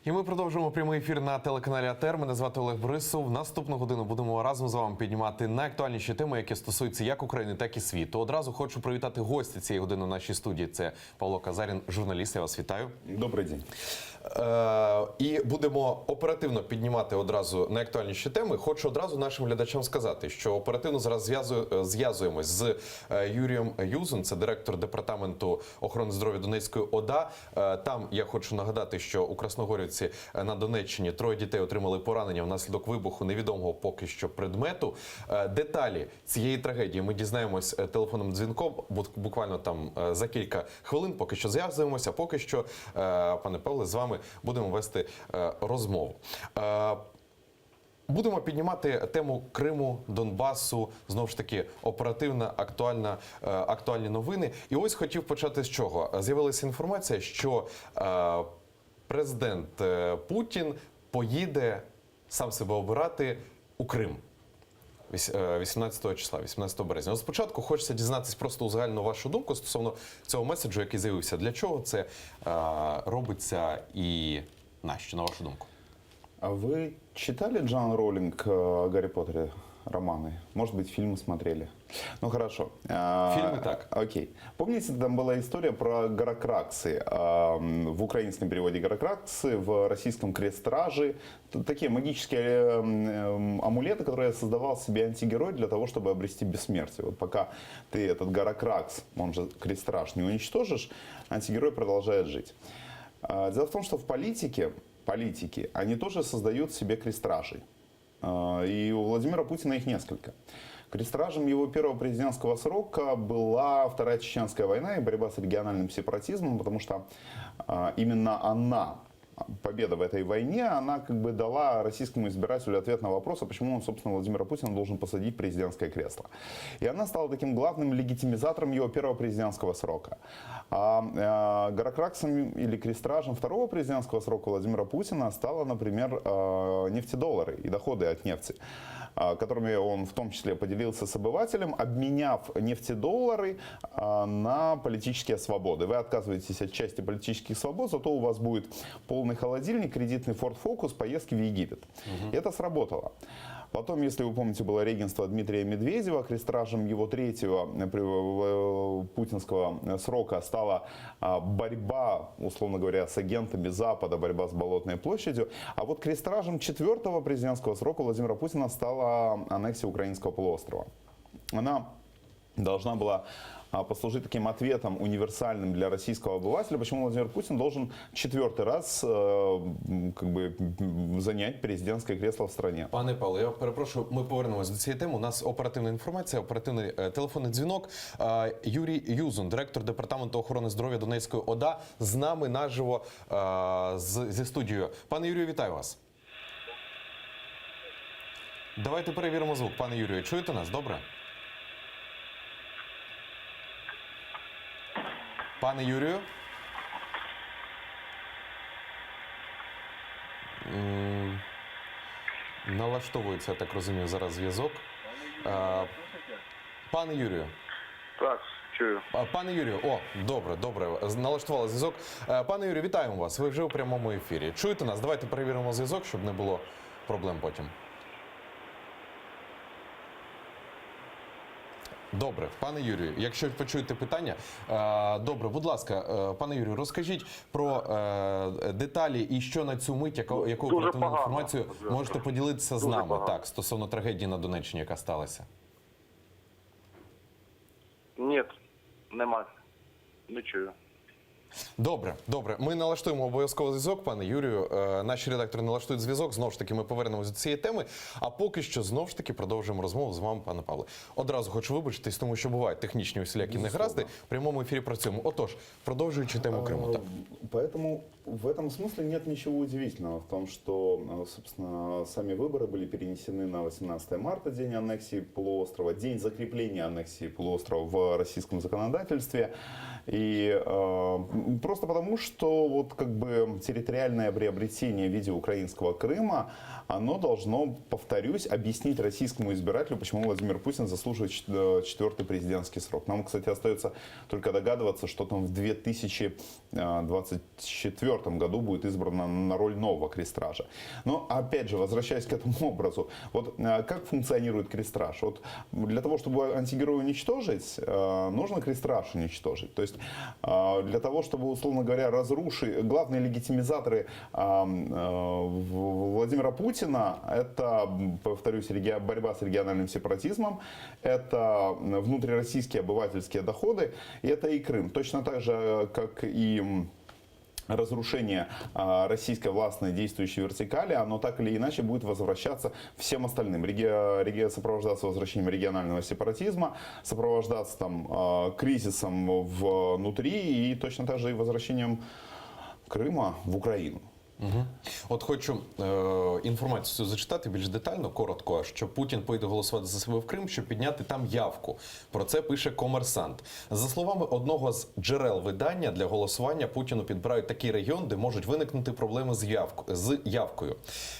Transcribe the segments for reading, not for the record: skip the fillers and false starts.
І ми продовжуємо прямий ефір на телеканалі АТR. Мене звати Олег Борисов. Наступну годину будемо разом з вами піднімати найактуальніші теми, які стосуються як України, так і світу. Одразу хочу привітати гостя цієї години в нашій студії. Це Павло Казарін, журналіст. Я вас вітаю. Добрий день. І будемо оперативно піднімати одразу найактуальніші теми. Хочу одразу нашим глядачам сказати, що оперативно зараз зв'язуємось з Юрієм Юзом, це директор департаменту охорони здоров'я Донецької ОДА. Там я хочу нагадати, що у Красногорівці на Донеччині 3 дітей отримали поранення внаслідок вибуху невідомого поки що предмету. Деталі цієї трагедії ми дізнаємось телефонним дзвінком, буквально там за кілька хвилин. Поки що зв'язуємося, поки що, пане Павле, з вами будемо вести розмову. Будемо піднімати тему Криму, Донбасу, знову ж таки, оперативна, актуальні новини. І ось хотів почати з чого. З'явилася інформація, що президент Путін поїде сам себе обирати у Крим 18 числа, 18 березня. От спочатку хочеться дізнатися просто узагальну вашу думку стосовно цього меседжу, який з'явився. Для чого це робиться і нащо, на вашу думку? А вы читали Джоан Роулинг о Гарри Поттере романы? Может быть, фильмы смотрели? Ну, хорошо. Фильмы так. Окей. Помните, там была история про Горокраксы? В украинском переводе Горокраксы, в российском Крест-Стражи. Такие магические амулеты, которые создавал себе антигерой для того, чтобы обрести бессмертие. Вот пока ты этот Горокракс, он же Крест-Страж, не уничтожишь, антигерой продолжает жить. Дело в том, что в политики, они тоже создают себе крестражей. И у Владимира Путина их несколько. Крестражем его первого президентского срока была Вторая Чеченская война и борьба с региональным сепаратизмом, потому что именно она, победа в этой войне, она как бы дала российскому избирателю ответ на вопрос, а почему он, собственно, Владимира Путина должен посадить в президентское кресло. И она стала таким главным легитимизатором его первого президентского срока. А Горокраксом или крестражем второго президентского срока Владимира Путина стало, например, нефтедоллары и доходы от нефти, которыми он в том числе поделился с обывателем, обменяв нефтедоллары на политические свободы. Вы отказываетесь от части политических свобод, зато у вас будет полный холодильник, кредитный Ford Focus, поездки в Египет. И это сработало. Потом, если вы помните, было регенство Дмитрия Медведева, крестражем его третьего путинского срока стала борьба, условно говоря, с агентами Запада, борьба с Болотной площадью. А вот крестражем четвертого президентского срока Владимира Путина стала аннексия украинского полуострова. Она должна была послужить таким ответом универсальным для российского обывателя, почему Владимир Путин должен 4-й раз как бы занять президентське кресло в стране. Пане Павло, я перепрошую, ми повернемось до цієї теми. У нас оперативна інформація, оперативний телефонний дзвінок. Юрій Юзун, директор департаменту охорони здоров'я Донецької ОДА, з нами наживо зі студією. Пане Юрію, вітаю вас. Давайте перевіримо звук. Пане Юрію, чуєте нас? Добре? Пане Юрію? Налаштовується, я так розумію, зараз зв'язок. Пане Юрію. Так, чую. Пане Юрію, добре, налаштували зв'язок. Пане Юрію, вітаємо вас, ви вже у прямому ефірі. Чуєте нас? Давайте перевіримо зв'язок, щоб не було проблем потім. Добре, пане Юрію, якщо почуєте питання, добре, будь ласка, пане Юрію, розкажіть про деталі і що на цю мить, яку оперативну інформацію можете поділитися з нами, так, стосовно трагедії на Донеччині, яка сталася. Ні, нема, не чую. Добре. Ми налаштуємо обов'язково зв'язок, пане Юрію. Наші редактори налаштують зв'язок. Знову ж таки, ми повернемося до цієї теми. А поки що, знову ж таки, продовжуємо розмову з вами, пане Павле. Одразу хочу вибачитись, тому що бувають технічні усілякі негаразди. В прямому ефірі працюємо. Отож, продовжуючи тему Криму. Так. Поэтому в этом смысле нет ничего удивительного в том, что, собственно, сами выборы были перенесены на 18 марта, день аннексии полуострова, день закрепления аннексии полуострова в российском законодательстве. И просто потому, что вот как бы территориальное приобретение в виде украинского Крыма, оно должно, повторюсь, объяснить российскому избирателю, почему Владимир Путин заслуживает 4-й президентский срок. Нам, кстати, остается только догадываться, что там в 2024 2024 году будет избран на роль нового крестража. Но, опять же, возвращаясь к этому образу, вот как функционирует крестраж? Вот для того, чтобы антигероя уничтожить, нужно крестраж уничтожить. То есть для того, чтобы, условно говоря, разрушить главные легитимизаторы Владимира Путина, это, повторюсь, борьба с региональным сепаратизмом, это внутрироссийские обывательские доходы, и это и Крым. Точно так же, как и разрушение российской властной действующей вертикали, оно так или иначе будет возвращаться всем остальным. Сопровождаться возвращением регионального сепаратизма, сопровождаться там кризисом внутри и точно так же и возвращением Крыма в Україну. Угу. От хочу інформацію зачитати більш детально, коротко, що Путін поїде голосувати за себе в Крим, щоб підняти там явку. Про це пише Комерсант. За словами одного з джерел видання, для голосування Путіну підбирають такий регіон, де можуть виникнути проблеми з явкою.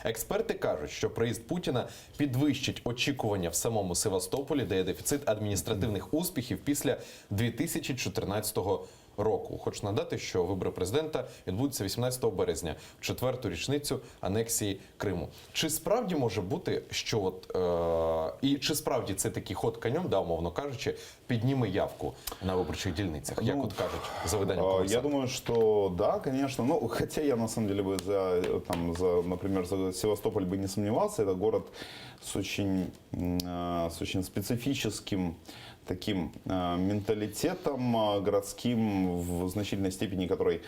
Експерти кажуть, що приїзд Путіна підвищить очікування в самому Севастополі, де є дефіцит адміністративних успіхів після 2014 року. Хочу нагадати, що вибори президента відбудуться 18 березня, в 4-ту річницю анексії Криму. Чи справді може бути, що і чи справді це такий ход конем, да, умовно кажучи, підніме явку на виборчих дільницях, як от кажуть за виданням Комерсант? Я думаю, что да, конечно. Ну, хотя я на самом деле бы например, за Севастополь бы не сомневался. Это город с очень специфическим таким менталитетом городским в значительной степени, который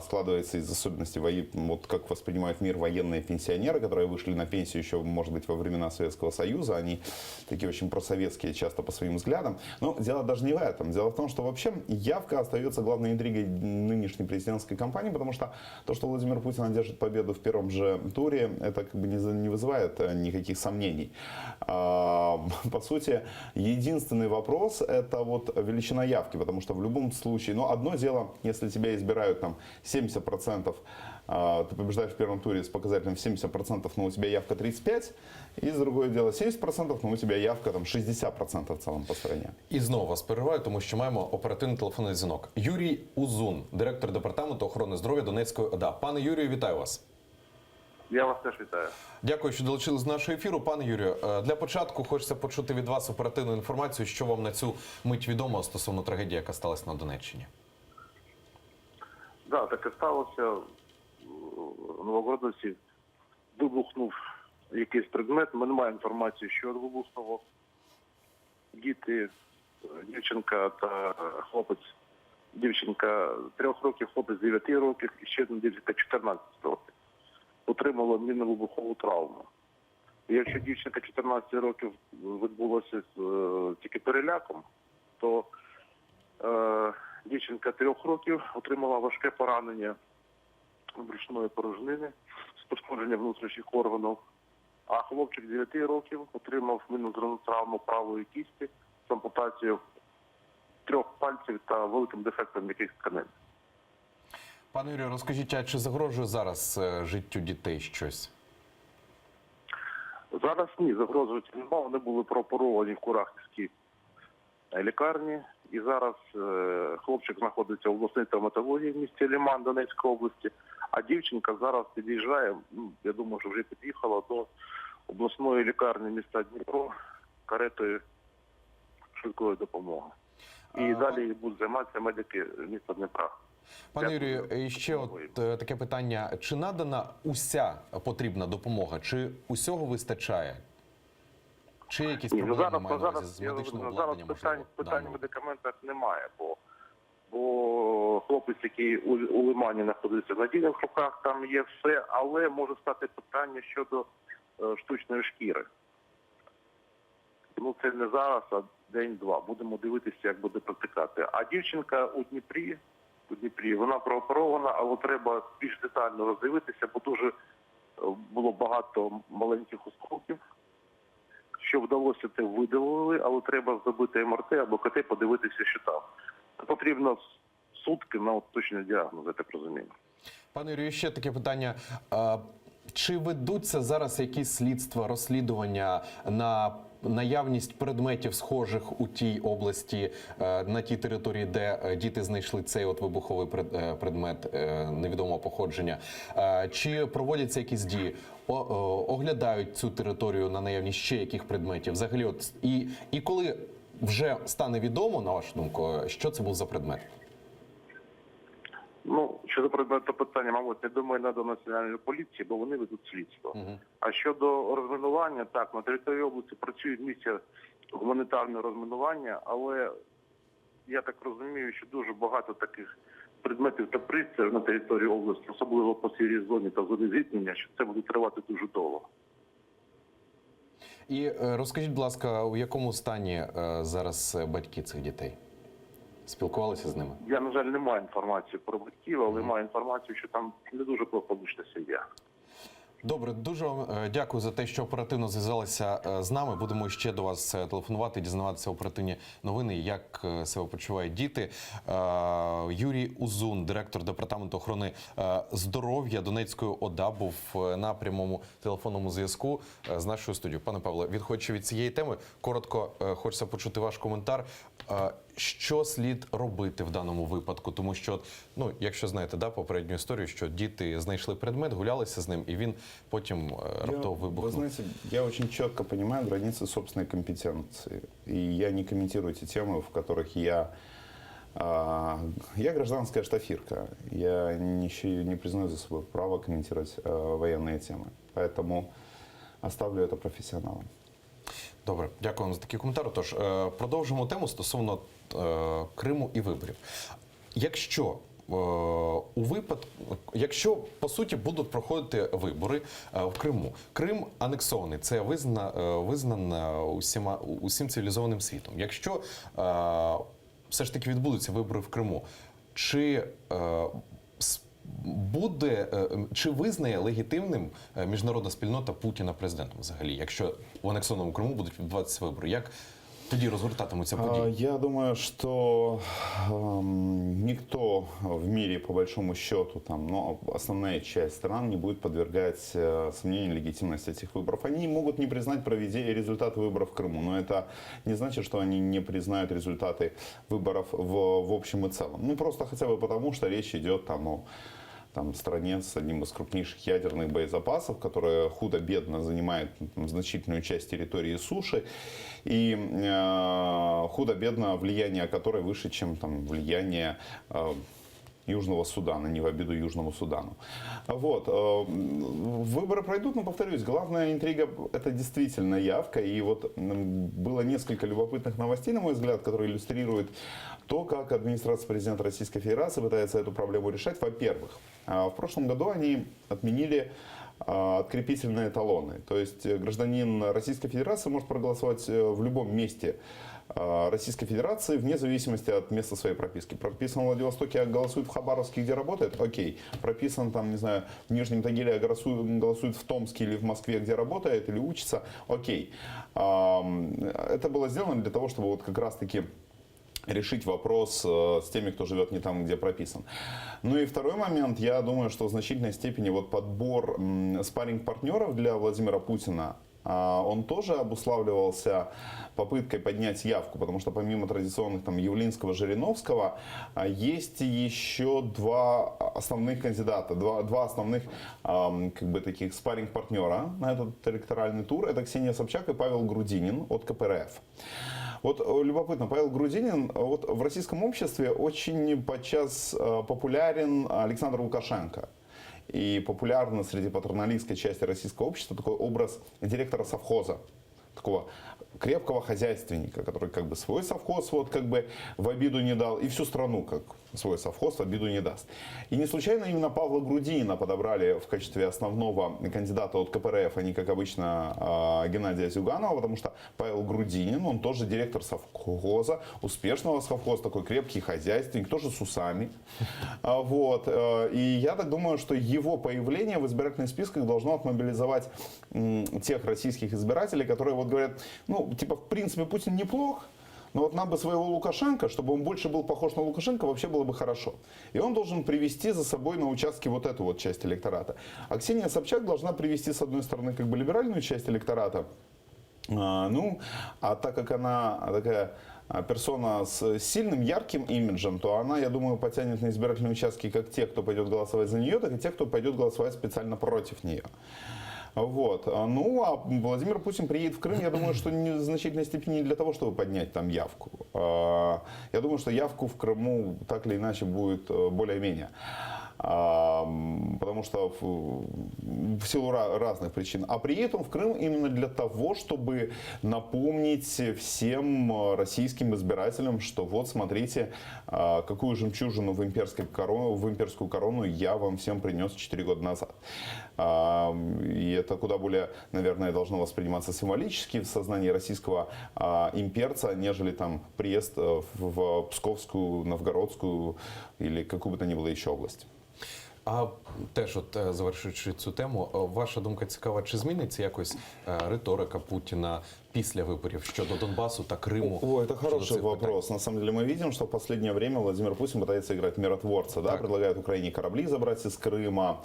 складывается из особенностей, вот как воспринимают мир военные пенсионеры, которые вышли на пенсию еще, может быть, во времена Советского Союза. Они такие очень просоветские часто по своим взглядам. Но дело даже не в этом. Дело в том, что вообще явка остается главной интригой нынешней президентской кампании, потому что то, что Владимир Путин одержит победу в первом же туре, это как бы не вызывает никаких сомнений. По сути, единственный вопрос – это вот величина явки, потому что в любом случае, ну, одно дело, если тебя избирают там 70%, ты побеждаешь в первом туре с показателем 70%, но у тебя явка 35%, и другое дело 70%, но у тебя явка там 60% в целом по стране. І знову вас перериваю, тому що маємо оперативний телефонний дзвінок. Юрій Узун, директор департаменту охорони здоров'я Донецької ОДА. Пане Юрію, вітаю вас. Я вас теж вітаю. Дякую, що долучились до нашого ефіру. Пане Юрію, для початку хочеться почути від вас оперативну інформацію, що вам на цю мить відомо стосовно трагедії, яка сталася на Донеччині. Да, таке сталося. В Новогродівці вибухнув якийсь предмет. Ми не маємо інформації, що вибухнуло. Діти, дівчинка та хлопець. Дівчинка 3 років, хлопець 9 років і ще одна дівчинка 14 років. Отримала мінно-вибухову травму. І якщо дівчинка 14 років відбулася тільки переляком, то дівчинка 3 років отримала важке поранення брюшної порожнини з пошкодженням внутрішніх органів, а хлопчик 9 років отримав мінно-зривну травму правої кісті з ампутацією 3 пальців та великим дефектом м'яких тканин. Пане Юрію, розкажіть, а чи загрожує зараз життю дітей щось? Зараз ні, загрожують немає. Вони були прооперовані в Курахівській лікарні. І зараз хлопчик знаходиться в обласній травматології в місті Лиман Донецької області, а дівчинка зараз під'їжджає, я думаю, що вже під'їхала до обласної лікарні міста Дніпро каретою швидкої допомоги. І далі будуть займатися медики міста Дніпра. Пане Юрію, і ще от таке питання. Чи надана уся потрібна допомога? Чи усього вистачає? Чи якісь проблеми має на увазі з медичним обладнанням? Зараз питань в медикаментах немає, бо хлопець, який у Лимані знаходиться на надійних руках, там є все, але може стати питання щодо штучної шкіри. Ну це не зараз, а день-два. Будемо дивитися, як буде протікати. А дівчинка у Дніпрі, вона прооперована, але треба більш детально роздивитися, бо дуже було багато маленьких осколків. Що вдалося, те видалили, але треба зробити МРТ або КТ, подивитися, що там. Потрібно сутки на уточнення діагнозу, я так розумію. Пане Юрію, ще таке питання. Чи ведуться зараз якісь слідства, розслідування на наявність предметів, схожих у тій області, на тій території, де діти знайшли цей от вибуховий предмет невідомого походження? Чи проводяться якісь дії? Оглядають цю територію на наявність ще яких предметів? Взагалі, от і коли вже стане відомо, на вашу думку, що це був за предмет? Ну, щодо предмету питання, мабуть, я думаю, надо національної поліції, бо вони ведуть слідство. А щодо розмінування, так, на території області працюють місця гуманітарного розмінування, але я так розумію, що дуже багато таких предметів та пристроїв на території області, особливо по сірій зоні та зоні зіткнення, що це буде тривати дуже довго. І розкажіть, будь ласка, у якому стані зараз батьки цих дітей? Спілкувалися з ними? Я, на жаль, не маю інформації про батьків, але маю інформацію, що там не дуже благополучна сім'я. Добре, дуже вам дякую за те, що оперативно зв'язалися з нами. Будемо ще до вас телефонувати, дізнаватися оперативні новини, як себе почувають діти. Юрій Узун, директор департаменту охорони здоров'я Донецької ОДА, був на прямому телефонному зв'язку з нашою студією. Пане Павле, відходячи від цієї теми, коротко хочеться почути ваш коментар. Що слід робити в даному випадку? Тому що, ну, якщо знаєте, да, попередню історію, що діти знайшли предмет, гулялися з ним, і він потім раптово вибухнув. Вы знаете, я очень четко понимаю границы собственной компетенции. И я не комментирую те темы, в которых я гражданская штафирка. Я не признаю за собой право комментировать военные темы. Поэтому оставлю это профессионалам. Добре, дякую вам за такий коментар. Тож, продовжимо тему стосовно Криму і виборів. Якщо по суті будуть проходити вибори в Криму, Крим анексований, це визнано усім цивілізованим світом. Якщо все ж таки відбудуться вибори в Криму, чи визнає легітимним міжнародна спільнота Путіна президентом взагалі, якщо в анексованому Криму будуть відбуватися вибори? Як тоді розгортатимуться події? Я думаю, что никто в мире, по большому счету, основная часть стран не будет подвергать сомнению легитимность этих выборов. Они могут не признать результаты выборов в Крыму, но это не значит, что они не признают результаты выборов в общем и целом. Ну, просто хотя бы потому, что речь идет о стране с одним из крупнейших ядерных боезапасов, которая худо-бедно занимает значительную часть территории суши, и худо-бедно влияние которой выше, чем влияние Южного Судана, не в обиду Южному Судану. Вот. Выборы пройдут, но, повторюсь, главная интрига – это действительно явка. И вот было несколько любопытных новостей, на мой взгляд, которые иллюстрируют то, как администрация президента Российской Федерации пытается эту проблему решать. Во-первых, в прошлом году они отменили открепительные талоны. То есть гражданин Российской Федерации может проголосовать в любом месте Российской Федерации вне зависимости от места своей прописки. Прописан в Владивостоке, а голосует в Хабаровске, где работает? Окей. Прописан в Нижнем Тагиле, а голосует в Томске или в Москве, где работает или учится? Окей. Это было сделано для того, чтобы вот как раз-таки решить вопрос с теми, кто живет не там, где прописан. Ну и второй момент, я думаю, что в значительной степени вот подбор спарринг-партнеров для Владимира Путина, он тоже обуславливался попыткой поднять явку, потому что помимо традиционных Явлинского, Жириновского, есть еще два основных кандидата, два основных таких спарринг-партнера на этот электоральный тур. Это Ксения Собчак и Павел Грудинин от КПРФ. Вот любопытно, Павел Грудинин, вот в российском обществе очень подчас популярен Александр Лукашенко. И популярно среди патерналистской части российского общества такой образ директора совхоза, такого крепкого хозяйственника, который свой совхоз в обиду не дал, и всю страну свой совхоз в обиду не даст. И не случайно именно Павла Грудинина подобрали в качестве основного кандидата от КПРФ, а не, как обычно, Геннадия Зюганова, потому что Павел Грудинин, он тоже директор совхоза, успешного совхоза, такой крепкий хозяйственник, тоже с усами. Вот. И я так думаю, что его появление в избирательных списках должно отмобилизовать тех российских избирателей, которые говорят, в принципе, Путин неплох, но вот нам бы своего Лукашенко, чтобы он больше был похож на Лукашенко, вообще было бы хорошо. И он должен привести за собой на участке вот эту вот часть электората. А Ксения Собчак должна привести, с одной стороны, либеральную часть электората, А так как она такая персона с сильным, ярким имиджем, то она, я думаю, потянет на избирательные участки как те, кто пойдет голосовать за нее, так и те, кто пойдет голосовать специально против нее. Вот. Ну, а Владимир Путин приедет в Крым, я думаю, что в значительной степени не для того, чтобы поднять там явку. Я думаю, что явку в Крыму так или иначе будет более-менее. Потому что в силу разных причин. А приедет он в Крым именно для того, чтобы напомнить всем российским избирателям, что вот смотрите, какую жемчужину в имперскую корону я вам всем принес 4 года назад. И это куда более, наверное, должно восприниматься символически в сознании российского имперца, нежели там приезд в Псковскую, Новгородскую или какую бы то ни было еще область. А теж, завершуючи цю тему, ваша думка цікава, чи зміниться якось риторика Путіна після виборів щодо Донбасу та Криму? О, это хороший вопрос. На самом деле мы видим, что в последнее время Владимир Путин пытается играть миротворца, да? Предлагает Украине корабли забрать из Крыма,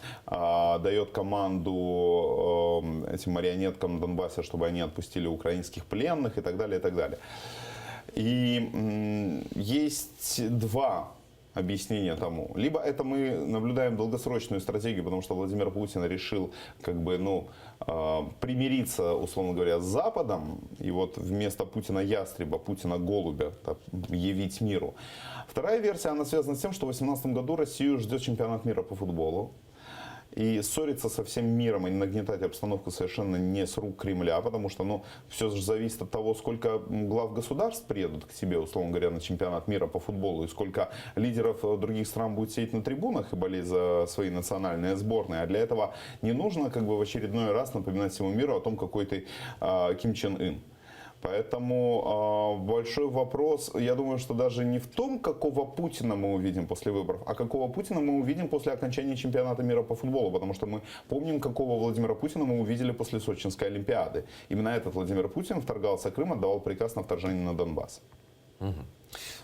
дает команду этим марионеткам на Донбассе, чтобы они отпустили украинских пленных и так далее, и так далее. И есть два объяснение тому. Либо это мы наблюдаем долгосрочную стратегию, потому что Владимир Путин решил примириться, условно говоря, с Западом, и вот вместо Путина ястреба, Путина голубя явить миру. Вторая версия, она связана с тем, что в 2018 году Россию ждет чемпионат мира по футболу. И ссориться со всем миром и нагнетать обстановку совершенно не с рук Кремля, потому что все же зависит от того, сколько глав государств приедут к себе, условно говоря, на чемпионат мира по футболу, и сколько лидеров других стран будет сидеть на трибунах и болеть за свои национальные сборные. А для этого не нужно в очередной раз напоминать всему миру о том, какой ты Ким Чен Ын. Поэтому большой вопрос, я думаю, что даже не в том, какого Путина мы увидим после выборов, а какого Путина мы увидим после окончания чемпионата мира по футболу. Потому что мы помним, какого Владимира Путина мы увидели после Сочинской Олимпиады. Именно этот Владимир Путин вторгался в Крым, отдавал приказ на вторжение на Донбасс. Угу.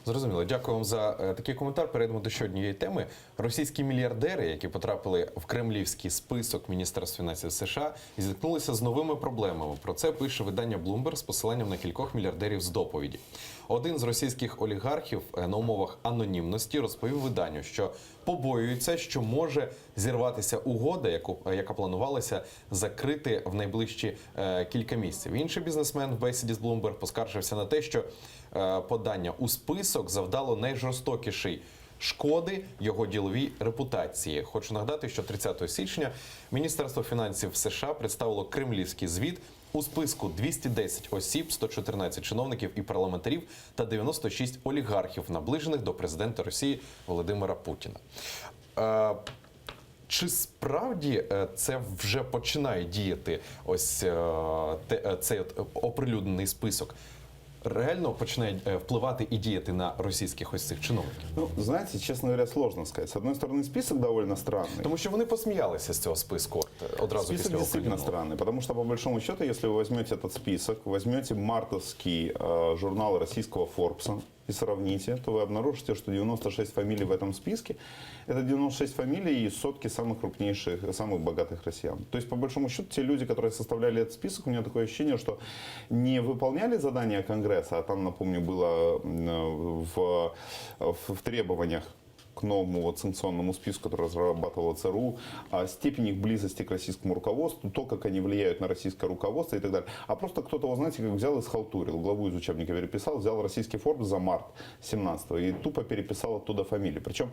Зрозуміло. Дякую вам за такий коментар. Перейдемо до ще однієї теми. Російські мільярдери, які потрапили в кремлівський список Міністерства фінансів США, зіткнулися з новими проблемами. Про це пише видання Bloomberg з посиланням на кількох мільярдерів з доповіді. Один з російських олігархів на умовах анонімності розповів виданню, що побоюється, що може зірватися угода, яка планувалася закрити в найближчі кілька місяців. Інший бізнесмен в бесіді з Bloomberg поскаржився на те, що подання у список завдало найжорстокіший шкоди його діловій репутації. Хочу нагадати, що 30 січня Міністерство фінансів США представило кремлівський звіт. У списку 210 осіб, 114 чиновників і парламентарів та 96 олігархів, наближених до президента Росії Володимира Путіна. Чи справді це вже починає діяти ось цей оприлюднений список? Реально починає впливати і діяти на російських ось цих чиновників? Знаете, честно говоря, сложно сказать. С одной стороны, список довольно странный. Тому що вони посміялися з цього списку одразу Список після действительно оприлюднення. странный, потому что, по большому счету, если вы возьмете этот список, возьмете мартовский журнал российского Форбса и сравните, то вы обнаружите, что 96 фамилий в этом списке – это 96 фамилий из сотки самых крупнейших, самых богатых россиян. То есть, по большому счету, те люди, которые составляли этот список, у меня такое ощущение, что не выполняли задания Конгресса, а там, напомню, было в требованиях к новому санкционному списку, который разрабатывала ЦРУ, степень их близости к российскому руководству, то, как они влияют на российское руководство и так далее. А просто кто-то, знаете, как взял и схалтурил, главу из учебника переписал, взял российский Forbes за март 17-го и тупо переписал оттуда фамилии. Причем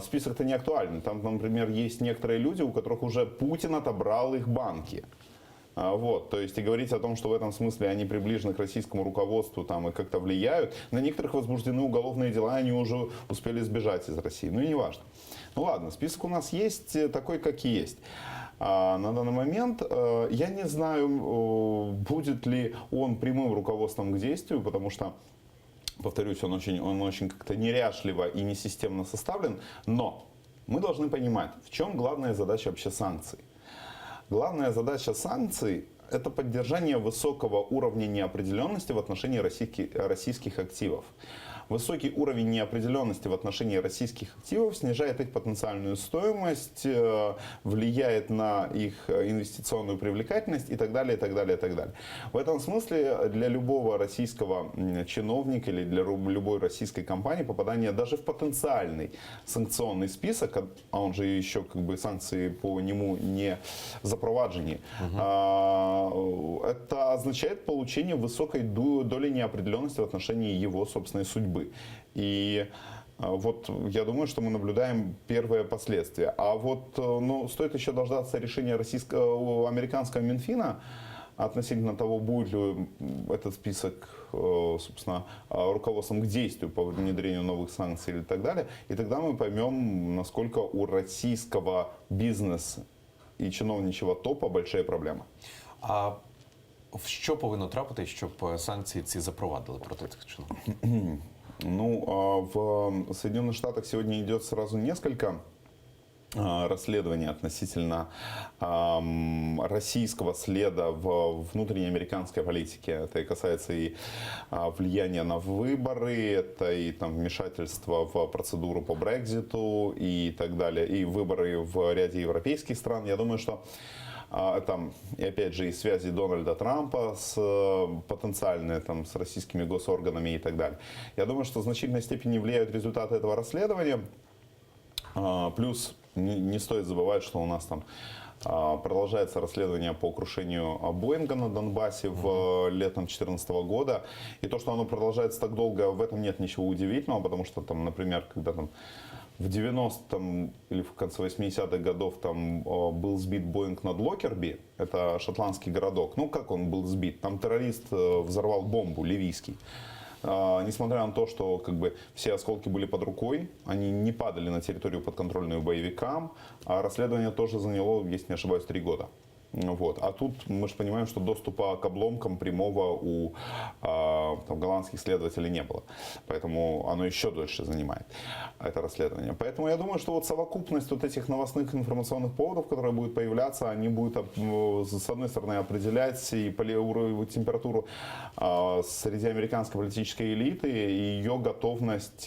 список-то не актуальный. Там, например, есть некоторые люди, у которых уже Путин отобрал их банки. То есть и говорить о том, что в этом смысле они приближены к российскому руководству там, и как-то влияют. На некоторых возбуждены уголовные дела, они уже успели сбежать из России. Ну и не важно. Ну ладно, список у нас есть такой, как и есть. На данный момент я не знаю, будет ли он прямым руководством к действию, потому что, повторюсь, он очень как-то неряшливо и несистемно составлен. Но мы должны понимать, в чем главная задача вообще санкций. Главная задача санкций – это поддержание высокого уровня неопределенности в отношении российских активов. высокий уровень неопределенности в отношении российских активов снижает их потенциальную стоимость, влияет на их инвестиционную привлекательность и так далее, и так далее, и так далее. В этом смысле для любого российского чиновника или для любой российской компании попадание даже в потенциальный санкционный список, а он же еще как бы санкции по нему не запроваджены, это означает получение высокой доли неопределенности в отношении его собственной судьбы. И вот я думаю, что мы наблюдаем первые последствия. А вот ну, стоит еще дождаться решения американского Минфина относительно того, будет ли этот список, собственно, руководством к действию по внедрению новых санкций и так далее. И тогда мы поймем, насколько у российского бизнеса і чиновничого топа большие проблеми. А що повинно трапити, щоб санкції ці запровадили проти цих чиновників? Ну, в Соединенных Штатах сегодня идет сразу несколько расследований относительно российского следа в внутренней американской политике. Это и касается и влияния на выборы, это и там, вмешательство в процедуру по Брекситу и так далее, и выборы в ряде европейских стран. Я думаю, что там, и опять же, и связи Дональда Трампа с потенциальные там, с российскими госорганами и так далее. Я думаю, что в значительной степени влияют результаты этого расследования. Плюс не стоит забывать, что у нас там продолжается расследование по крушению Боинга на Донбассе в летом 2014 года. И то, что оно продолжается так долго, в этом нет ничего удивительного, потому что, там, например, когда там в 90-м или в конце 80-х годов там был сбит Боинг над Локерби, это шотландский городок. Ну, как он был сбит? Там террорист взорвал бомбу, ливийский. Несмотря на то, что как бы, все осколки были под рукой, они не падали на территорию подконтрольную боевикам, а расследование тоже заняло, если не ошибаюсь, 3 года. Вот. А тут мы же понимаем, что доступа к обломкам прямого у там, голландских следователей не было. Поэтому оно еще дольше занимает, это расследование. Поэтому я думаю, что вот совокупность вот этих новостных информационных поводов, которые будут появляться, они будут, с одной стороны, определять и температуру среди американской политической элиты, и ее готовность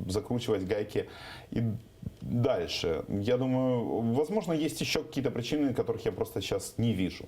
закручивать гайки и дальше. Я думаю, возможно, есть еще какие-то причины, которых я просто сейчас не вижу.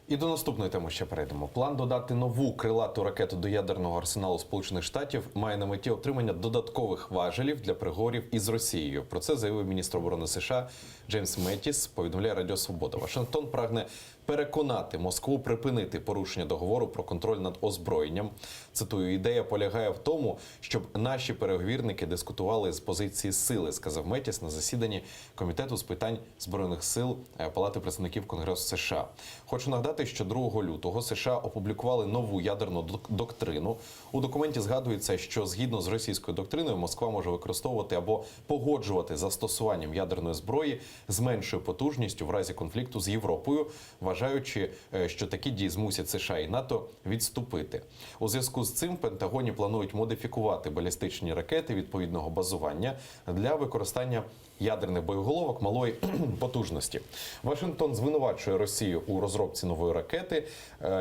І до наступної теми ще перейдемо. План додати нову крилату ракету до ядерного арсеналу Сполучених Штатів має на меті отримання додаткових важелів для переговорів із Росією. Про це заявив міністр оборони США Джеймс Меттіс, повідомляє Радіо Свобода. Вашингтон прагне переконати Москву припинити порушення договору про контроль над озброєнням. Цитую, ідея полягає в тому, щоб наші переговірники дискутували з позиції сили, сказав Меттіс на засіданні Комітету з питань Збройних сил Палати представників Конгресу США. Хочу нагадати, що 2 лютого США опублікували нову ядерну доктрину. У документі згадується, що згідно з російською доктриною Москва може використовувати або погоджувати застосуванням ядерної зброї з меншою потужністю в разі конфлікту з Європою, вважаючи, що такі дії змусять США і НАТО відступити. У зв'язку з цим в Пентагоні планують модифікувати балістичні ракети відповідного базування для використання ядерних боєголовок малої потужності. Вашингтон звинувачує Росію у розробці нової ракети,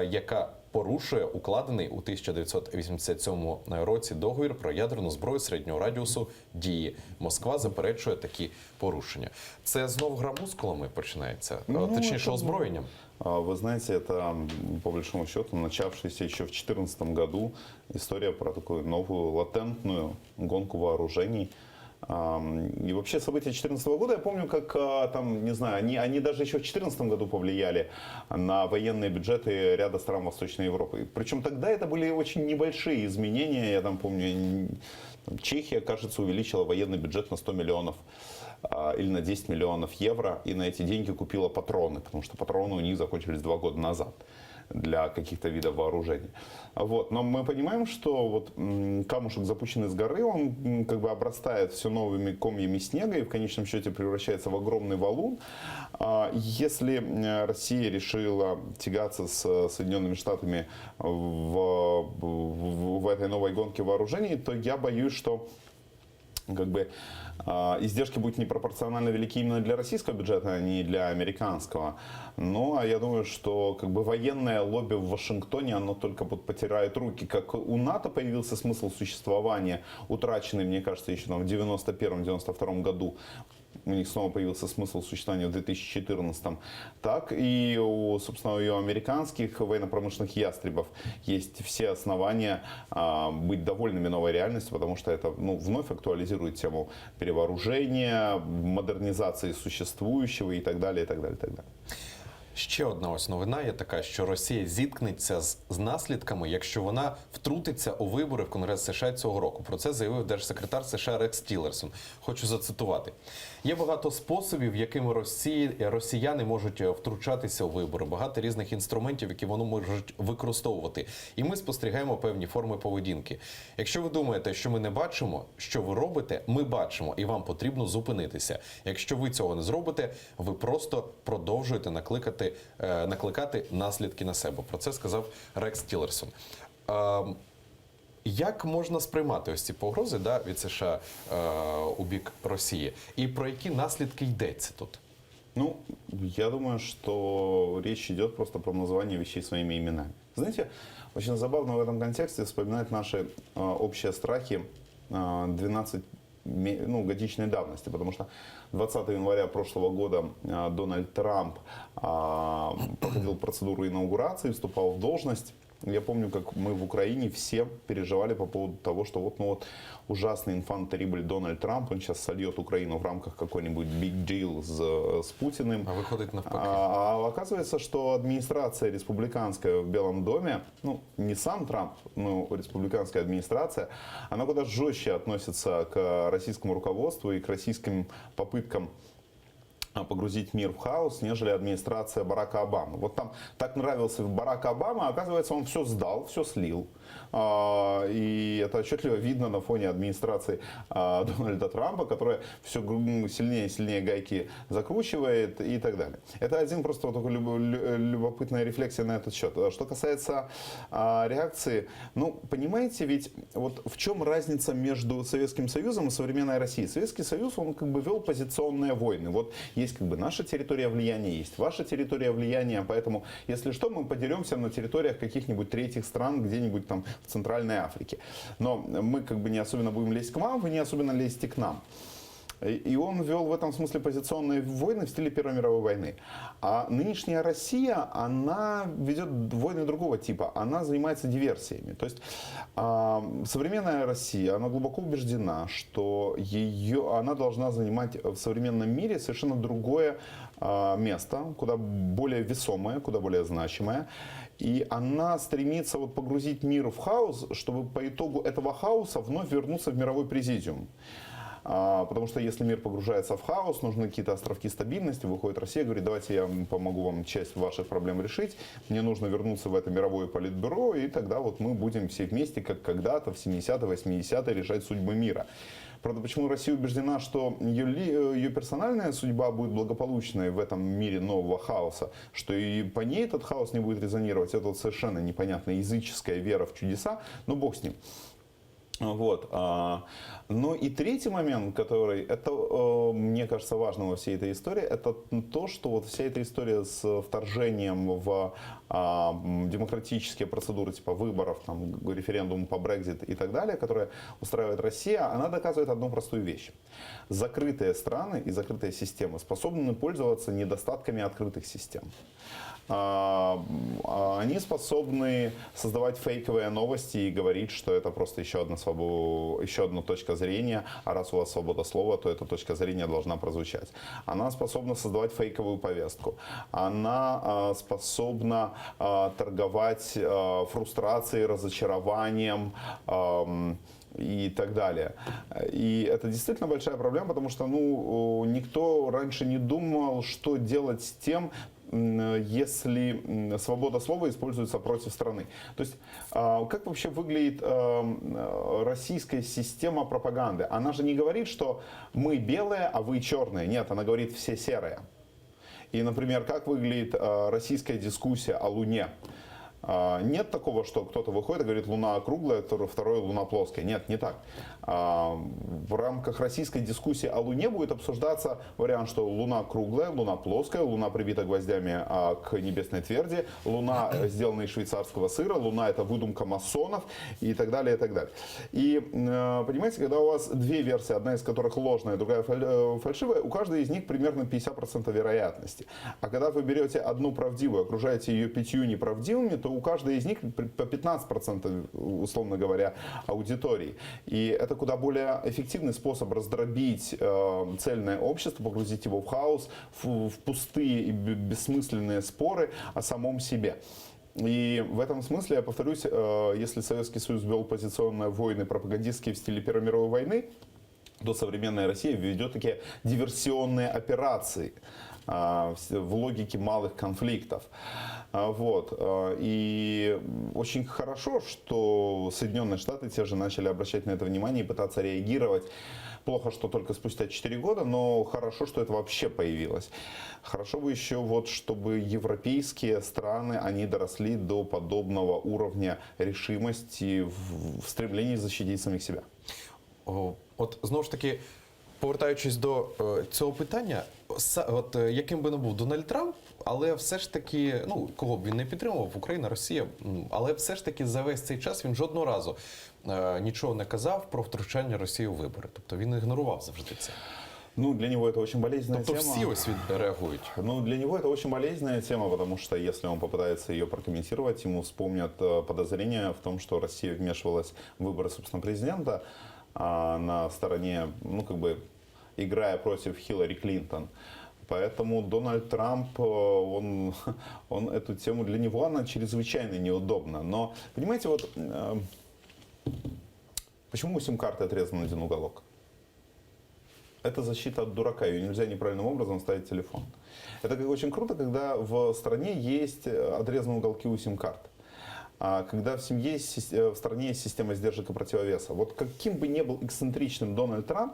яка порушує укладений у 1987 році договір про ядерну зброю середнього радіусу дії. Москва заперечує такі порушення. Це знов гра мускулами починається, точніше озброєнням. Вы знаете, это, по большому счету, начавшаяся еще в 2014 году история про такую новую латентную гонку вооружений. И вообще события 2014 года, я помню, как там, не знаю, они даже еще в 2014 году повлияли на военные бюджеты ряда стран Восточной Европы. Причем тогда это были очень небольшие изменения. Я там помню, Чехия, кажется, увеличила военный бюджет на 100 миллионов или на 10 миллионов евро, и на эти деньги купила патроны, потому что патроны у них закончились 2 года назад для каких-то видов вооружений. Вот. Но мы понимаем, что вот камушек, запущенный с горы, он как бы обрастает все новыми комьями снега и в конечном счете превращается в огромный валун. Если Россия решила тягаться с Соединенными Штатами в этой новой гонке вооружений, то я боюсь, что как бы издержки будут непропорционально велики именно для российского бюджета, а не для американского. Но я думаю, что как бы военное лобби в Вашингтоне, оно только вот потирает руки. Как у НАТО появился смысл существования, утраченный, мне кажется, еще там в 91-92 году, у них снова появился смысл существования в 2014, так и собственно, и у американских военно-промышленных ястребов есть все основания быть довольными новой реальностью, потому что это вновь актуализирует тему перевооружения, модернизации существующего и так далее, и так далее, и так далее. Ще одна ось новина є така, що Росія зіткнеться з наслідками, якщо вона втрутиться у вибори в Конгрес США цього року. Про це заявив держсекретар США Рекс Тіллерсон. Хочу зацитувати. Є багато способів, якими росіяни можуть втручатися у вибори. Багато різних інструментів, які вони можуть використовувати. І ми спостерігаємо певні форми поведінки. Якщо ви думаєте, що ми не бачимо, що ви робите, ми бачимо, і вам потрібно зупинитися. Якщо ви цього не зробите, ви просто продовжуєте накликати наслідки на себе. Про це сказав Рекс Тіллерсон. Як можна сприймати ось ці погрози від США у бік Росії? І про які наслідки йдеться тут? Ну, я думаю, что речь идет просто про название вещей своими именами. Знаете, очень забавно в этом контексте вспоминать наши общие страхи 12-годичной давности, потому что 20 января прошлого года Дональд Трамп проходил процедуру инаугурации, вступал в должность. Я помню, как мы в Украине все переживали по поводу того, что ужасный инфант-террибль Дональд Трамп, он сейчас сольет Украину в рамках какой-нибудь big deal с Путиным. А выходит навпаки. А оказывается, что администрация республиканская в Белом доме, не сам Трамп, но республиканская администрация, она куда жестче относится к российскому руководству и к российским попыткам погрузить мир в хаос, нежели администрация Барака Обамы. Вот там так нравился Барак Обама, а оказывается, он все сдал, все слил. И это отчетливо видно на фоне администрации Дональда Трампа, которая все сильнее и сильнее гайки закручивает и так далее. Это один просто вот такой любопытная рефлексия на этот счет. Что касается реакции, понимаете, ведь вот в чем разница между Советским Союзом и современной Россией? Советский Союз, он как бы вел позиционные войны. Вот есть как бы наша территория влияния, есть ваша территория влияния, поэтому, если что, мы подеремся на территориях каких-нибудь третьих стран, где-нибудь там в Центральной Африке. Но мы как бы не особенно будем лезть к вам, вы не особенно лезете к нам. И он вел в этом смысле позиционные войны в стиле Первой мировой войны. А нынешняя Россия, она ведет войны другого типа. Она занимается диверсиями. То есть современная Россия, она глубоко убеждена, что она должна занимать в современном мире совершенно другое место, куда более весомое, куда более значимое. И она стремится погрузить мир в хаос, чтобы по итогу этого хаоса вновь вернуться в мировой президиум. Потому что если мир погружается в хаос, нужны какие-то островки стабильности, выходит Россия, говорит, давайте я помогу вам часть ваших проблем решить, мне нужно вернуться в это мировое политбюро, и тогда мы будем все вместе, как когда-то в 70-е, 80-е, решать судьбы мира. Правда, почему Россия убеждена, что ее персональная судьба будет благополучной в этом мире нового хаоса, что и по ней этот хаос не будет резонировать, это совершенно непонятная языческая вера в чудеса, но бог с ним. Ну и третий момент, который, мне кажется, важным во всей этой истории, это то, что вся эта история с вторжением в демократические процедуры типа выборов, референдум по Брексит и так далее, которые устраивает Россия, она доказывает одну простую вещь. Закрытые страны и закрытые системы способны пользоваться недостатками открытых систем. Они способны создавать фейковые новости и говорить, что это просто еще одна точка зрения, а раз у вас свобода слова, то эта точка зрения должна прозвучать. Она способна создавать фейковую повестку. Она способна торговать фрустрацией, разочарованием и так далее. И это действительно большая проблема, потому что никто раньше не думал, что делать с тем, если свобода слова используется против страны. То есть, как вообще выглядит российская система пропаганды? Она же не говорит, что мы белые, а вы черные. Нет, она говорит, все серые. И, например, как выглядит российская дискуссия о Луне? Нет такого, что кто-то выходит и говорит, Луна круглая, второй Луна плоская. Нет, не так. В рамках российской дискуссии о Луне будет обсуждаться вариант, что Луна круглая, Луна плоская, Луна прибита гвоздями к небесной тверди, Луна сделана из швейцарского сыра, Луна это выдумка масонов и так далее, и так далее. И понимаете, когда у вас две версии, одна из которых ложная, другая фальшивая, у каждой из них примерно 50% вероятности. А когда вы берете одну правдивую, окружаете ее 5 неправдивыми, то у каждой из них по 15%, условно говоря, аудитории. И это куда более эффективный способ раздробить цельное общество, погрузить его в хаос, в пустые и бессмысленные споры о самом себе. И в этом смысле, я повторюсь, если Советский Союз вел позиционные войны пропагандистские в стиле Первой мировой войны, то современная Россия ведет такие диверсионные операции в логике малых конфликтов. Вот. И очень хорошо, что Соединенные Штаты те же начали обращать на это внимание и пытаться реагировать. Плохо, что только спустя 4 года, но хорошо, что это вообще появилось. Хорошо бы еще, вот, чтобы европейские страны, они доросли до подобного уровня решимости в стремлении защитить самих себя. От знову ж таки, повертаючись до цього питання, от яким би не був Дональд Трамп, але все ж таки, ну кого б він не підтримував, Україна, Росія, але все ж таки за весь цей час він жодного разу нічого не казав про втручання Росії у вибори. Тобто він ігнорував завжди це. Ну, для него это очень болезненная Тобто тема. всі ось реагують. Ну, для него это очень болезненная тема, потому что если он попытается ее прокомментировать, ему вспомнят подозрения в том, что Россия вмешивалась в выборы, собственно, президента на стороне, ну, как бы, играя против Хиллари Клинтон. Поэтому Дональд Трамп, он эту тему, для него она чрезвычайно неудобна. Но, понимаете, вот почему у сим-карты отрезан один уголок? Это защита от дурака, ее нельзя неправильным образом ставить в телефон. Это как очень круто, когда в стране есть отрезанные уголки у сим-карт. А когда в семье, в стране есть система сдержек и противовеса. Вот каким бы ни был эксцентричным Дональд Трамп,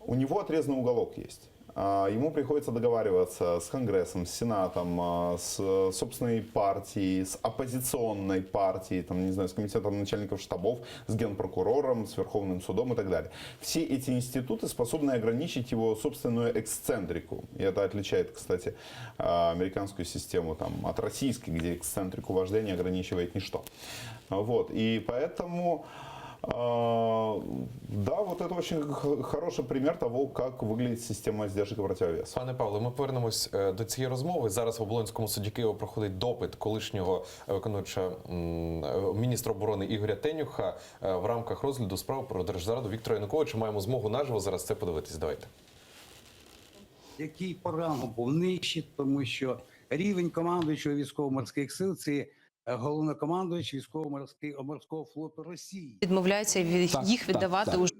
у него отрезанный уголок есть. Ему приходится договариваться с Конгрессом, с Сенатом, с собственной партией, с оппозиционной партией, там, не знаю, с комитетом начальников штабов, с генпрокурором, с Верховным судом и так далее. Все эти институты способны ограничить его собственную эксцентрику. И это отличает, кстати, американскую систему там, от российской, где эксцентрику вождя не ограничивает ничто. Вот. И поэтому... Да, вот это очень хороший пример того, как выглядит система сдержек и противовеса. Пане Павло, ми повернемось до цієї розмови. Зараз в Оболонському суді Києва проходить допит колишнього виконуючого міністра оборони Ігоря Тенюха в рамках розгляду справи про держзраду Віктора Януковича. Маємо змогу наживо зараз це подивитись. Давайте. Який по рангу був нижчий, тому що рівень командуючого військово-морських сил – це головнокомандуючий військово-морського флоту Росії. Відмовляється їх віддавати уже.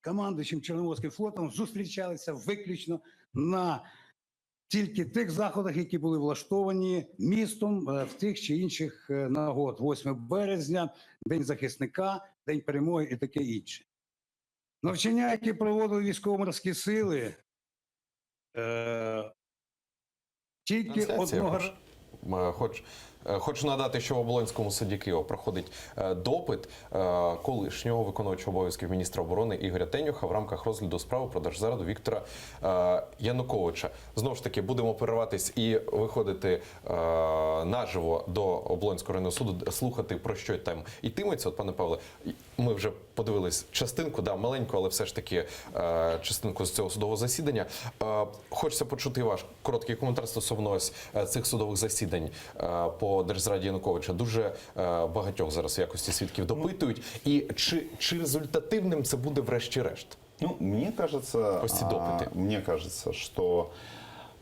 Командуючим Чорноморським флотом зустрічалися виключно на тільки тих заходах, які були влаштовані містом в тих чи інших нагод. 8 березня, День захисника, День перемоги і таке інше. Навчання, які проводили військово-морські сили, тільки одного... Хочу нагадати, що в Оболонському суді Києва проходить допит колишнього виконуючого обов'язків міністра оборони Ігоря Тенюха в рамках розгляду справи про держзраду Віктора Януковича. Знову ж таки, будемо перериватись і виходити наживо до Оболонського районного суду, слухати, про що там йтиметься. От, пане Павле, ми вже подивились частинку, да, маленьку, але все ж таки частинку з цього судового засідання. Хочеться почути ваш короткий коментар стосовно ось цих судових засідань по держзраді Януковича. Дуже багатьох зараз в якості свідків допитують. І чи результативним це буде врешті-решт? Ну, мне кажется, что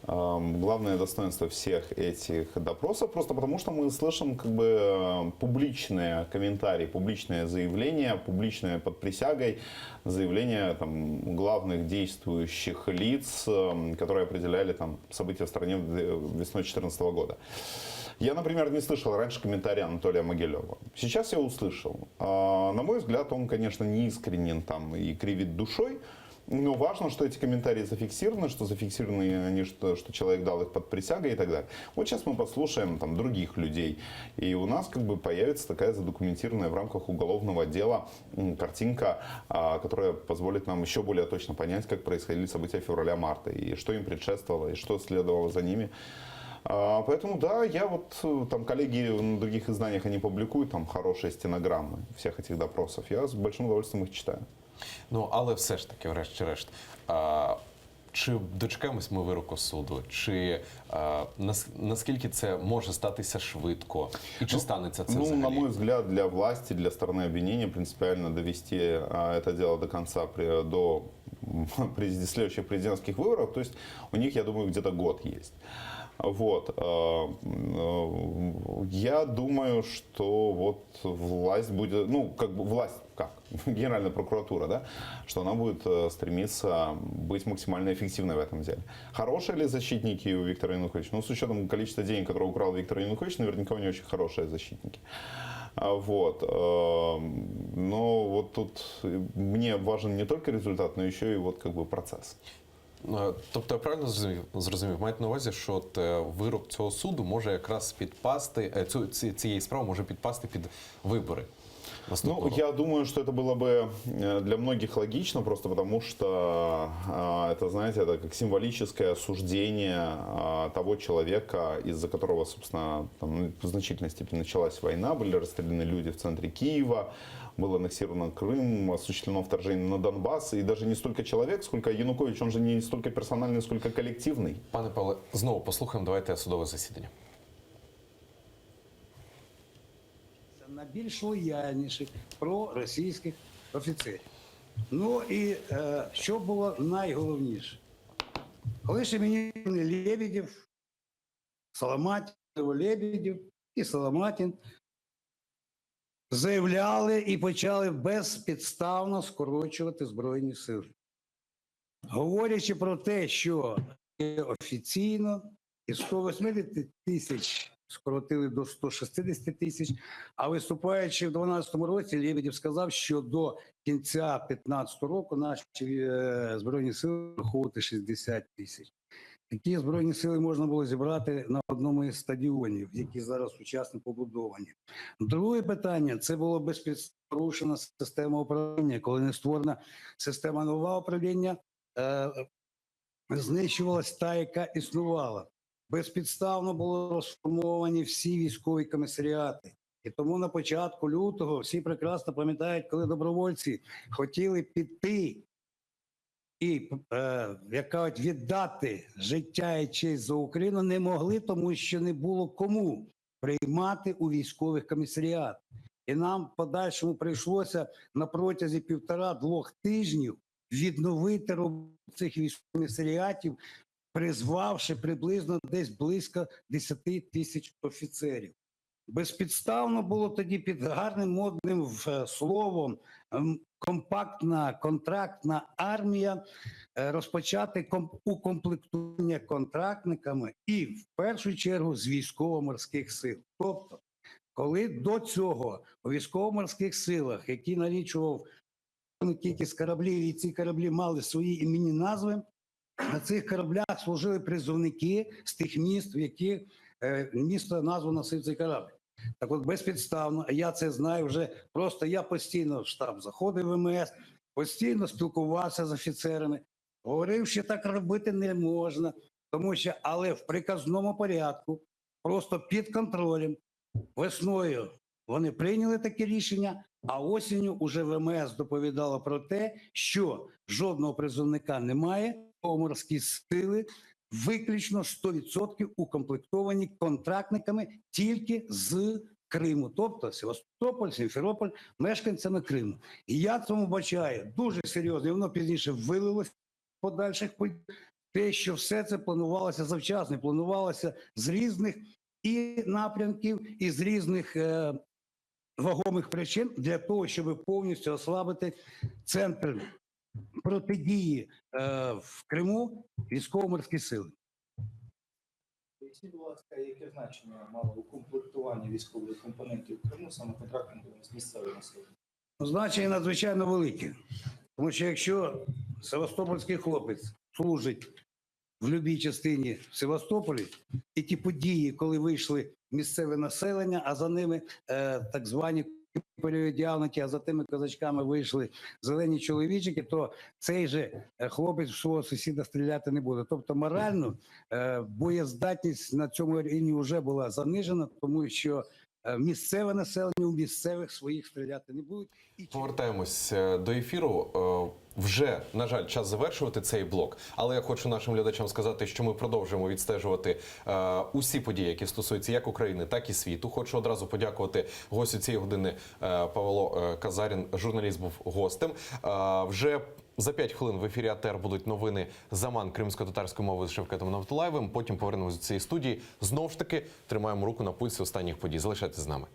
главное достоинство всех этих допросов, просто потому что мы слышим как бы публичные комментарии, публичные заявления, публичные под присягой заявления там, главных действующих лиц, которые определяли там, события в стране весной 2014 года. Я, например, не слышал раньше комментария Анатолия Могилева. Сейчас я услышал. На мой взгляд, он, конечно, не искренен там, и кривит душой, Но важно, что эти комментарии зафиксированы, что зафиксированы они, что человек дал их под присягой и так далее. Вот сейчас мы послушаем там других людей, и у нас как бы появится такая задокументированная в рамках уголовного дела картинка, которая позволит нам еще более точно понять, как происходили события февраля-марта, и что им предшествовало, и что следовало за ними. Поэтому, да, я вот, там коллеги на других изданиях, они публикуют там хорошие стенограммы всех этих допросов. Я с большим удовольствием их читаю. Ну, але все ж таки, врешті-решт, чи дочекаємось ми вироку суду? Чи наскільки це може статися швидко? І чи станеться це Ну, взагалі? на мой взгляд, для власти, для стороны обвинения принципиально довести это дело до конца, до следующих президентских выборов. То есть у них, я думаю, где-то год есть. Вот. Я думаю, что вот власть будет, ну, как бы власть, как? Генеральная прокуратура, да, что она будет стремиться быть максимально эффективной в этом деле. Хорошие ли защитники у Виктора Януковича? Ну, с учетом количества денег, которые украл Виктор Янукович, наверняка у него очень хорошие защитники. Вот. Но вот тут мне важен не только результат, но еще и вот как бы процесс. Тобто, я правильно зрозумів, маєте на увазі, що от вирок цього суду може якраз підпасти, цієї справи може підпасти під вибори? Ну, я думаю, что это было бы для многих логично, просто потому что это, знаете, это как символическое осуждение того человека, из-за которого, собственно, там, в значительной степени началась война, были расстреляны люди в центре Киева, был аннексирован Крым, осуществлено вторжение на Донбасс, и даже не столько человек, сколько Янукович, он же не столько персональный, сколько коллективный. Пане Павле, знову послухаємо, давайте судове засідання. На більш лояльніших проросійських офіцерів. Ну і що було найголовніше? Колишній міністр Лебедєв, Соломатін, Лебедєв і Соломатін заявляли і почали безпідставно скорочувати Збройні Сили. Говорячи про те, що офіційно із 180 тисяч скоротили до 160 тисяч, а виступаючи в 2012 році, Лебедєв сказав, що до кінця 2015 року наші Збройні Сили враховувати 60 тисяч. Такі Збройні Сили можна було зібрати на одному із стадіонів, які зараз сучасно побудовані. Друге питання – це було безпідставна система управління. Коли не створена система нового управління, знищувалась та, яка існувала. Безпідставно були розформовані всі військові комісаріати. І тому на початку лютого всі прекрасно пам'ятають, коли добровольці хотіли піти і віддати життя і честь за Україну, не могли, тому що не було кому приймати у військових комісаріат. І нам в подальшому прийшлося на протязі 1,5-2 тижнів відновити роботу цих військових комісаріатів, призвавши приблизно десь близько 10 тисяч офіцерів. Безпідставно було тоді під гарним модним словом компактна контрактна армія розпочати укомплектування контрактниками і в першу чергу з військово-морських сил. Тобто, коли до цього у військово-морських силах, які налічував кількість кораблів, і ці кораблі мали свої іменні назви, на цих кораблях служили призовники з тих міст, в яких місто назву носив цей корабль. Так от безпідставно, я це знаю вже, просто я постійно в штаб заходив в МС, постійно спілкувався з офіцерами, говорив, що так робити не можна, тому що, але в приказному порядку, просто під контролем, весною вони прийняли таке рішення, а осінню уже ВМС доповідало про те, що жодного призовника немає, морські сили виключно 100% укомплектовані контрактниками тільки з Криму, тобто Севастополь, Сімферополь, мешканцями Криму. І я цьому бачаю дуже серйозно, і воно пізніше вилилося в подальших те, що все це планувалося завчасно, планувалося з різних і напрямків, і з різних вагомих причин для того, щоб повністю ослабити центр протидії в Криму військово-морські сили. Поясніть, будь ласка, яке значення мало укомплектування військових компонентів в Криму саме контрактниками з місцевого населення? Значення надзвичайно велике. Тому що якщо севастопольський хлопець служить в будь-якій частині в Севастополі, і ті події, коли вийшли місцеве населення, а за ними так звані переодягнуті, а за тими козачками вийшли зелені чоловічики, то цей же хлопець в свого сусіда стріляти не буде. Тобто морально боєздатність на цьому рівні вже була занижена, тому що місцеве населення у місцевих своїх стріляти не будуть. Повертаємось до ефіру. Вже, на жаль, час завершувати цей блок. Але я хочу нашим глядачам сказати, що ми продовжуємо відстежувати усі події, які стосуються як України, так і світу. Хочу одразу подякувати гостю цієї години Павло Казарін. Журналіст був гостем. Вже за 5 хвилин в ефірі АТР будуть новини «Заман» кримсько-татарською мовою з Шевкетом Навтулаєвим. Потім повернемось до цієї студії. Знову ж таки, тримаємо руку на пульсі останніх подій. Залишайтесь з нами.